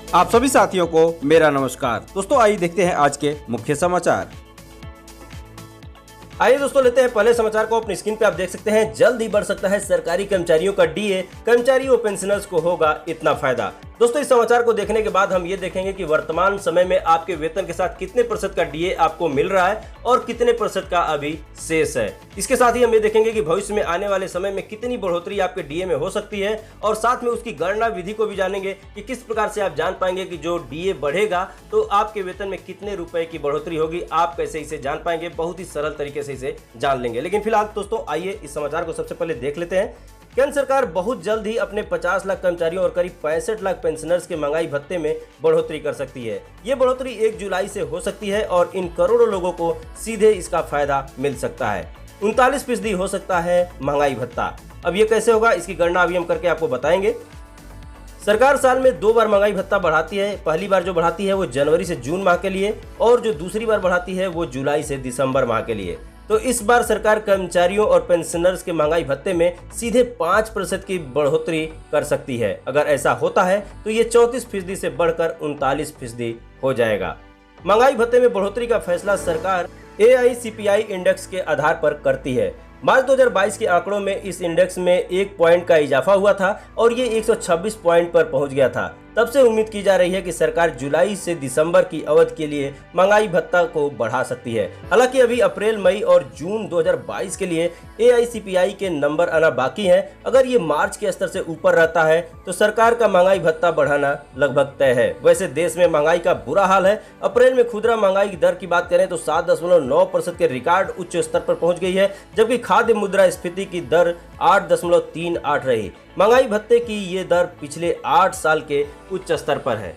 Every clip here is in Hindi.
आप सभी साथियों को मेरा नमस्कार। दोस्तों आइए देखते हैं आज के मुख्य समाचार। आइए दोस्तों लेते हैं पहले समाचार को। अपनी स्क्रीन पे आप देख सकते हैं, जल्द ही बढ़ सकता है सरकारी कर्मचारियों का डीए, कर्मचारियों और पेंशनर्स को होगा इतना फायदा। दोस्तों इस समाचार को देखने के बाद हम ये देखेंगे कि वर्तमान समय में आपके वेतन के साथ कितने प्रतिशत का डीए आपको मिल रहा है और कितने प्रतिशत का अभी शेष है। इसके साथ ही हम ये देखेंगे कि भविष्य में आने वाले समय में कितनी बढ़ोतरी आपके डीए में हो सकती है और साथ में उसकी गणना विधि को भी जानेंगे कि किस प्रकार से आप जान पाएंगे कि जो डीए बढ़ेगा तो आपके वेतन में कितने रुपए की बढ़ोतरी होगी। आप कैसे इसे जान पाएंगे, बहुत ही सरल तरीके से इसे जान लेंगे। लेकिन फिलहाल दोस्तों आइए इस समाचार को सबसे पहले देख लेते हैं। केंद्र सरकार बहुत जल्द ही अपने 50 लाख कर्मचारियों और करीब 65 लाख पेंशनर्स के महंगाई भत्ते में बढ़ोतरी कर सकती है। ये बढ़ोतरी 1 जुलाई से हो सकती है और इन करोड़ों लोगों को सीधे इसका फायदा मिल सकता है। 39% हो सकता है महंगाई भत्ता। अब ये कैसे होगा, इसकी गणना अभी हम करके आपको बताएंगे। सरकार साल में 2 बार महंगाई भत्ता बढ़ाती है। पहली बार जो बढ़ाती है वो जनवरी से जून माह के लिए और जो दूसरी बार बढ़ाती है वो जुलाई से दिसंबर माह के लिए। तो इस बार सरकार कर्मचारियों और पेंशनर्स के महंगाई भत्ते में सीधे 5% की बढ़ोतरी कर सकती है। अगर ऐसा होता है तो ये 34% से बढ़कर 39% हो जाएगा। महंगाई भत्ते में बढ़ोतरी का फैसला सरकार AICPI इंडेक्स के आधार पर करती है। मार्च 2022 के आंकड़ों में इस इंडेक्स में 1 पॉइंट का इजाफा हुआ था और ये 126 पॉइंट पर पहुंच गया था। तब से उम्मीद की जा रही है कि सरकार जुलाई से दिसंबर की अवधि के लिए महंगाई भत्ता को बढ़ा सकती है। हालांकि अभी अप्रैल, मई और जून 2022 के लिए AICPI के नंबर आना बाकी हैं। अगर ये मार्च के स्तर से ऊपर रहता है तो सरकार का महंगाई भत्ता बढ़ाना लगभग तय है। वैसे देश में महंगाई का बुरा हाल है। अप्रैल में खुदरा महंगाई की दर की बात करें तो 7.9% के रिकॉर्ड उच्च स्तर पर पहुंच गई है, जबकि खाद्य मुद्रास्फीति की दर 8.38 रही। महंगाई भत्ते की ये दर पिछले 8 साल के उच्च स्तर पर है।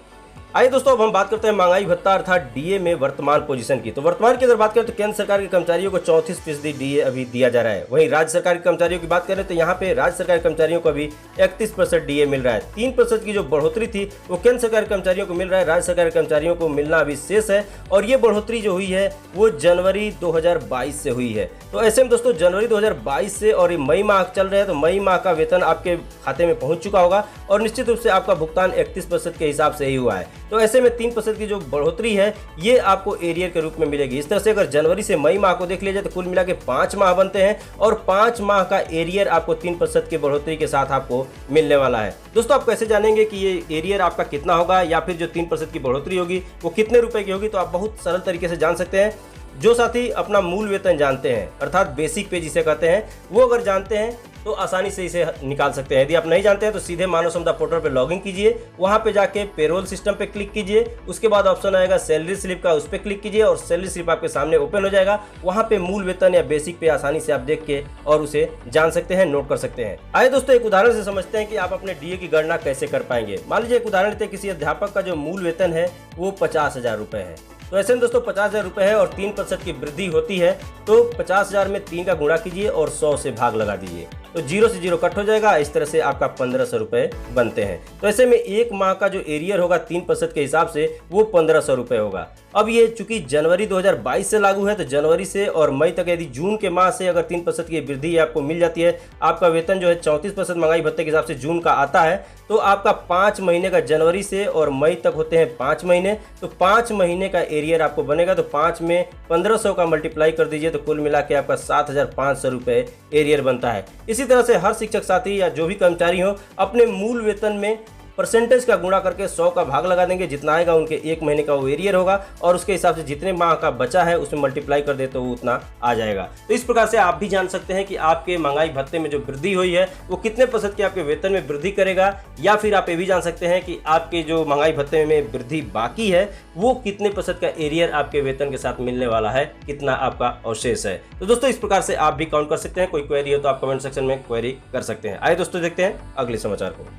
आइए दोस्तों अब हम बात करते हैं महंगाई भत्ता अर्थात डीए में वर्तमान पोजीशन की। तो वर्तमान की अगर बात करें तो केंद्र सरकार के कर्मचारियों को 34% डीए अभी दिया जा रहा है। वहीं राज्य सरकार के कर्मचारियों की बात करें तो यहाँ पे राज्य सरकार के कर्मचारियों को अभी 31% डीए मिल रहा है। 3% की जो बढ़ोतरी थी वो केंद्र सरकार के कर्मचारियों को मिल रहा है, राज्य सरकार के कर्मचारियों को मिलना अभी शेष है। और ये बढ़ोतरी जो हुई है वो जनवरी 2022 से हुई है। तो ऐसे में दोस्तों जनवरी 2022 से और ये मई माह चल रहे हैं तो मई माह का वेतन आपके खाते में पहुंच चुका होगा और निश्चित रूप से आपका भुगतान 31% के हिसाब से ही हुआ है। तो ऐसे में 3% की जो बढ़ोतरी है ये आपको एरियर के रूप में मिलेगी। इस तरह से अगर जनवरी से मई माह को देख लिया जाए तो कुल मिला के 5 माह बनते हैं और 5 माह का एरियर आपको 3% की बढ़ोतरी के साथ आपको मिलने वाला है। दोस्तों आप कैसे जानेंगे कि ये एरियर आपका कितना होगा या फिर जो 3% की बढ़ोतरी होगी वो कितने रुपए की होगी? तो आप बहुत सरल तरीके से जान सकते हैं। जो साथी अपना मूल वेतन जानते हैं अर्थात बेसिक पे जिसे कहते हैं, वो अगर जानते हैं तो आसानी से इसे निकाल सकते हैं। यदि आप नहीं जानते हैं तो सीधे मानव संपदा पोर्टल पे लॉगिन कीजिए, वहां पे जाके पेरोल सिस्टम पे क्लिक कीजिए, उसके बाद ऑप्शन आएगा सैलरी स्लिप का, उस पर क्लिक कीजिए और सैलरी स्लिप आपके सामने ओपन हो जाएगा। वहां पे मूल वेतन या बेसिक पे आसानी से आप देख के और उसे जान सकते हैं, नोट कर सकते हैं। आइए दोस्तों एक उदाहरण से समझते हैं कि आप अपने डीए की गणना कैसे कर पाएंगे। मान लीजिए एक उदाहरण लेते हैं, किसी अध्यापक का जो मूल वेतन है वो 50,000 रुपए है। तो ऐसे में दोस्तों 50,000 रुपए है और 3% की वृद्धि होती है तो 50,000 में 3 का गुणा कीजिए और 100 से भाग लगा दीजिए तो 0 से 0 कट हो जाएगा। इस तरह से आपका 1500 रुपए बनते हैं। तो ऐसे में एक माह का जो एरियर होगा 3% के हिसाब से वो 1500 रुपए होगा। अब ये चूंकि जनवरी 2022 से लागू है तो जनवरी से और मई तक यदि जून के माह से अगर 3% की वृद्धि आपको मिल जाती है, आपका वेतन जो है 34% महंगाई भत्ते के हिसाब से जून का आता है तो आपका 5 महीने का जनवरी से और मई तक होते हैं 5 महीने, तो 5 महीने का एरियर आपको बनेगा। तो 5 में 1500 का मल्टीप्लाई कर दीजिए तो कुल मिला के आपका 7,500 रुपए एरियर बनता है। इसी तरह से हर शिक्षक साथी या जो भी कर्मचारी हो अपने मूल वेतन में परसेंटेज का गुणा करके 100 का भाग लगा देंगे, जितना आएगा उनके 1 महीने का वो एरियर होगा और उसके हिसाब से जितने माह का बचा है उसमें मल्टीप्लाई कर दे तो वो उतना आ जाएगा। तो इस प्रकार से आप भी जान सकते हैं कि आपके महंगाई भत्ते में जो वृद्धि हुई है वो कितने % की आपके वेतन में वृद्धि करेगा, या फिर आप ये भी जान सकते हैं कि आपके जो महंगाई भत्ते में वृद्धि बाकी है वो कितने % का एरियर आपके वेतन के साथ मिलने वाला है, कितना आपका अवशेष है। तो दोस्तों इस प्रकार से आप भी काउंट कर सकते हैं। कोई क्वेरी हो तो आप कमेंट सेक्शन में क्वेरी कर सकते हैं। आइए दोस्तों देखते हैं अगले समाचार को।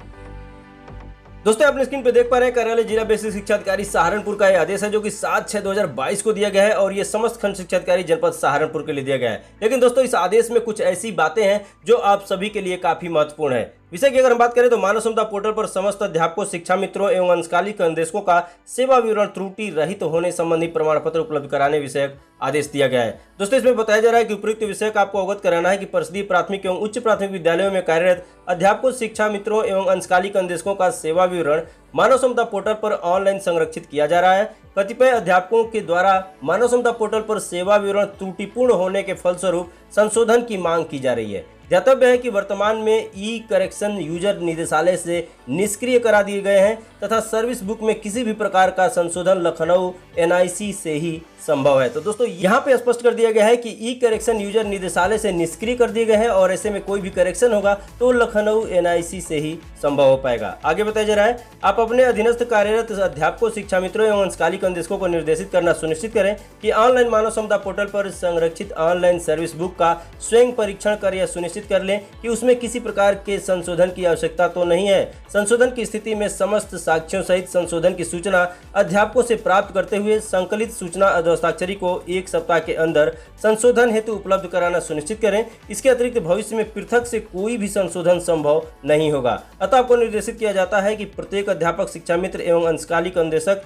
दोस्तों अपने स्क्रीन पे देख पा रहे हैं कार्यालय जिला बेसिक शिक्षा अधिकारी सहारनपुर का यह आदेश है जो कि 7/6/2022 को दिया गया है और ये समस्त खंड शिक्षा अधिकारी जनपद सहारनपुर के लिए दिया गया है। लेकिन दोस्तों इस आदेश में कुछ ऐसी बातें हैं जो आप सभी के लिए काफी महत्वपूर्ण है। विषय की अगर हम बात करें तो मानव संपदा पोर्टल पर समस्त अध्यापकों, शिक्षा मित्रों एवं अंशकालिक निर्देशकों का सेवा विवरण त्रुटि रहित होने संबंधी प्रमाण पत्र उपलब्ध कराने विषयक आदेश दिया गया है। दोस्तों इसमें बताया जा रहा है कि उपयुक्त विषय का आपको अवगत कराना है कि परिषदीय प्राथमिक एवं उच्च प्राथमिक विद्यालयों में कार्यरत अध्यापकों, शिक्षा मित्रों एवं अंशकालिक निर्देशकों का सेवा विवरण मानव क्षमता पोर्टल पर ऑनलाइन संरक्षित किया जा रहा है। कतिपय अध्यापकों के द्वारा मानव क्षमता पोर्टल पर सेवा विवरण त्रुटिपूर्ण होने के फलस्वरूप संशोधन की मांग की जा रही है। ध्यातव्य है कि वर्तमान में ई करेक्शन यूजर निदेशालय से निष्क्रिय करा दिए गए हैं तथा सर्विस बुक में किसी भी प्रकार का संशोधन लखनऊ एनआईसी से ही संभव है। तो दोस्तों यहाँ पे स्पष्ट कर दिया गया है कि ई करेक्शन यूजर निदेशालय से निष्क्रिय कर दिए गए हैं और ऐसे में कोई भी करेक्शन होगा तो लखनऊ एनआईसी से ही संभव हो पाएगा। आगे बताया जा रहा है, आप अपने अधीनस्थ कार्यरत अध्यापकों, शिक्षा मित्रों एवं अंशकालिक अनुदेशकों को निर्देशित करना सुनिश्चित करें कि ऑनलाइन मानव क्षमता पोर्टल पर संरक्षित ऑनलाइन सर्विस बुक का स्वयं परीक्षण कर यह सुनिश्चित कर लें कि उसमें किसी प्रकार के संशोधन की आवश्यकता तो नहीं है। संशोधन की स्थिति में समस्त साक्ष्यों सहित संशोधन की सूचना अध्यापकों से प्राप्त करते हुए संकलित सूचना हस्ताक्षरी को 1 सप्ताह के अंदर संशोधन हेतु उपलब्ध कराना सुनिश्चित करें। इसके अतिरिक्त भविष्य में पृथक से कोई भी संशोधन संभव नहीं होगा। अतः आपको निर्देशित किया जाता है कि प्रत्येक अध्यापक, शिक्षा मित्र एवं अंशकालिक अनुदेशक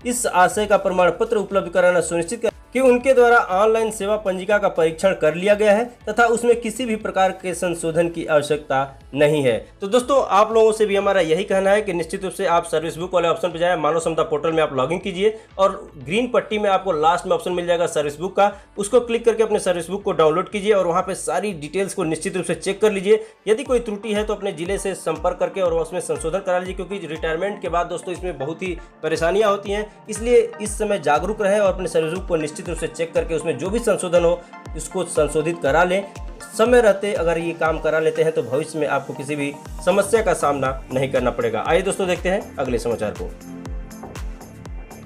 इस आशय का प्रमाण पत्र उपलब्ध कराना सुनिश्चित करें कि उनके द्वारा ऑनलाइन सेवा पंजिका का परीक्षण कर लिया गया है तथा उसमें किसी भी प्रकार के संशोधन की आवश्यकता नहीं है। तो दोस्तों, आप लोगों से भी हमारा यही कहना है कि निश्चित रूप से आप सर्विस बुक वाले ऑप्शन पर जाएं, मानव क्षमता पोर्टल में आप लॉगिन कीजिए और ग्रीन पट्टी में आपको लास्ट में ऑप्शन मिल जाएगा सर्विस बुक का, उसको क्लिक करके अपने सर्विस बुक को डाउनलोड कीजिए और वहाँ पे सारी डिटेल्स को निश्चित रूप से चेक कर लीजिए। यदि कोई त्रुटि है तो अपने जिले से संपर्क करके और उसमें संशोधन करा लीजिए, क्योंकि रिटायरमेंट के बाद दोस्तों इसमें बहुत ही परेशानियाँ होती हैं। इसलिए इस समय जागरूक रहें और अपने सर्विस बुक को निश्चित रूप से चेक करके उसमें जो भी संशोधन हो उसको संशोधित करा लें। समय रहते अगर ये काम करा लेते हैं तो भविष्य में आपको किसी भी समस्या का सामना नहीं करना पड़ेगा। आइए दोस्तों, देखते हैं अगले समाचार को।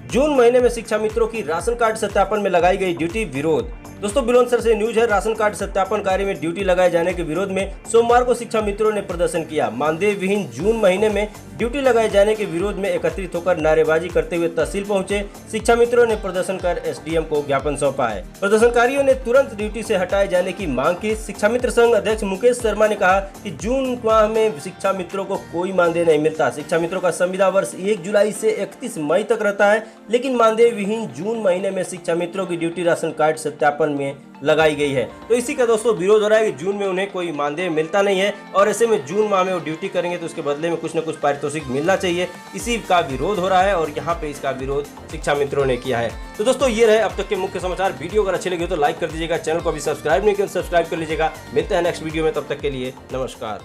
जून महीने में शिक्षा मित्रों की राशन कार्ड सत्यापन में लगाई गई ड्यूटी विरोध। दोस्तों, बुलंदशहर से न्यूज है। राशन कार्ड सत्यापन कार्य में ड्यूटी लगाए जाने के विरोध में सोमवार को शिक्षा मित्रों ने प्रदर्शन किया। मानदेय विहीन जून महीने में ड्यूटी लगाए जाने के विरोध में एकत्रित होकर नारेबाजी करते हुए तहसील पहुंचे शिक्षा मित्रों ने प्रदर्शन कर एसडीएम को ज्ञापन सौंपा है। प्रदर्शनकारियों ने तुरंत ड्यूटी से हटाए जाने की मांग की। शिक्षा मित्र संघ अध्यक्ष मुकेश शर्मा ने कहा कि जून माह में शिक्षा मित्रों को कोई मानदेय नहीं मिलता। शिक्षा मित्रों का संविदा वर्ष 1 जुलाई से 31 मई तक रहता है, लेकिन मानदेय विहीन जून महीने में शिक्षा मित्रों की ड्यूटी राशन कार्ड सत्यापन में लगाई गई है। तो इसी का दोस्तों विरोध हो रहा है कि जून में उन्हें कोई मानदेय मिलता नहीं है और ऐसे में जून माह में वो ड्यूटी करेंगे तो उसके बदले में कुछ न कुछ पारितोषिक मिलना चाहिए। इसी का विरोध हो रहा है और यहाँ पे इसका विरोध शिक्षा मित्रों ने किया है। तो दोस्तों, ये रहे अब तक के मुख्य समाचार। वीडियो अगर अच्छे लगे तो लाइक कर दीजिएगा, चैनल को अभी सब्सक्राइब नहीं किया तो सब्सक्राइब कर लीजिएगा। मिलते हैं नेक्स्ट वीडियो में, तब तक के लिए नमस्कार।